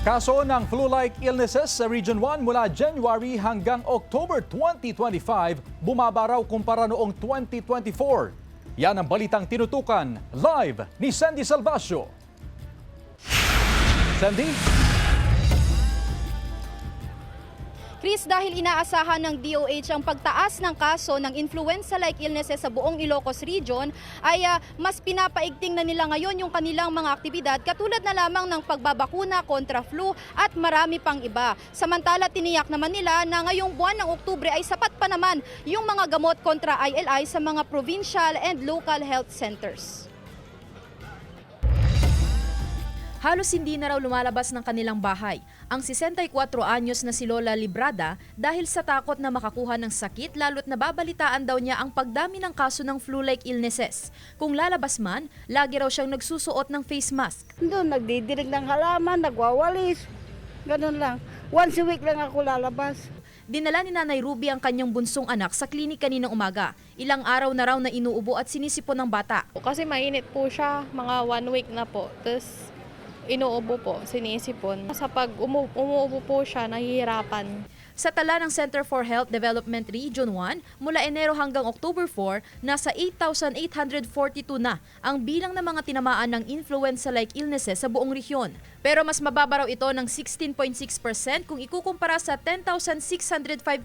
Kaso ng flu-like illnesses sa Region 1 mula January hanggang October 2025, bumaba raw kumpara noong 2024. Yan ang balitang tinutukan live ni Sandy Salvacio. Sandy? Chris, dahil inaasahan ng DOH ang pagtaas ng kaso ng influenza-like illnesses sa buong Ilocos Region, ay mas pinapaigting na nila ngayon yung kanilang mga aktibidad katulad na lamang ng pagbabakuna kontra flu at marami pang iba. Samantala, tiniyak naman nila na ngayong buwan ng Oktubre ay sapat pa naman yung mga gamot kontra ILI sa mga provincial and local health centers. Halos hindi na raw lumalabas ng kanilang bahay ang 64 anyos na si Lola Librada dahil sa takot na makakuha ng sakit lalo't nababalitaan daw niya ang pagdami ng kaso ng flu-like illnesses. Kung lalabas man, lagi raw siyang nagsusuot ng face mask. Doon, nagdidirig ng halaman, nagwawalis, ganun lang. Once a week lang ako lalabas. Dinala ni Nanay Ruby ang kanyang bunsong anak sa klinik kaninang umaga. Ilang araw na raw na inuubo at sinisipon ng bata. Kasi mainit po siya, mga 1 week na po. Tapos inuubo po, sinisipon. Sa pag umuubo po siya, nahihirapan. Sa tala ng Center for Health Development Region 1, mula Enero hanggang October 4, nasa 8,842 na ang bilang ng mga tinamaan ng influenza-like illnesses sa buong rehiyon. Pero mas mababa raw ito ng 16.6% kung ikukumpara sa 10,605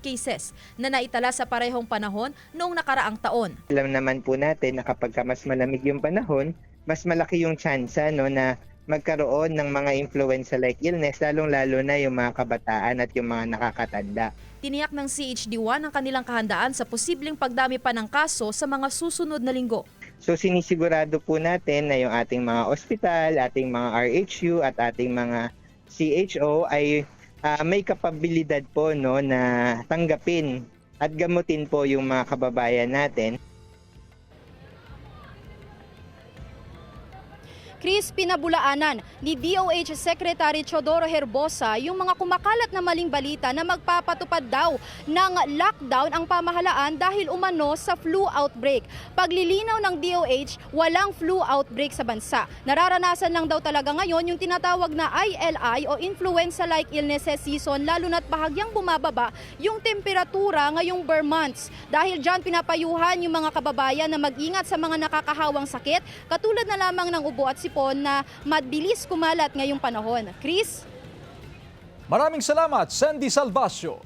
cases na naitala sa parehong panahon noong nakaraang taon. Alam naman po natin na kapag mas malamig yung panahon, mas malaki yung tsansa na magkaroon ng mga influenza-like illness, lalong-lalo na yung mga kabataan at yung mga nakakatanda. Tiniyak ng CHD1 ang kanilang kahandaan sa posibleng pagdami pa ng kaso sa mga susunod na linggo. So sinisigurado po natin na yung ating mga ospital, ating mga RHU at ating mga CHO ay may kapabilidad po na tanggapin at gamutin po yung mga kababayan natin. Chris, pinabulaanan ni DOH Secretary Teodoro Herbosa yung mga kumakalat na maling balita na magpapatupad daw ng lockdown ang pamahalaan dahil umano sa flu outbreak. Paglilinaw ng DOH, walang flu outbreak sa bansa. Nararanasan lang daw talaga ngayon yung tinatawag na ILI o influenza-like illnesses season, lalo na't bahagyang bumababa yung temperatura ngayong bare months. Dahil dyan pinapayuhan yung mga kababayan na mag-ingat sa mga nakakahawang sakit, katulad na lamang ng ubo at sipon na mabilis kumalat ngayong panahon. Chris? Maraming salamat, Sandy Salvacio.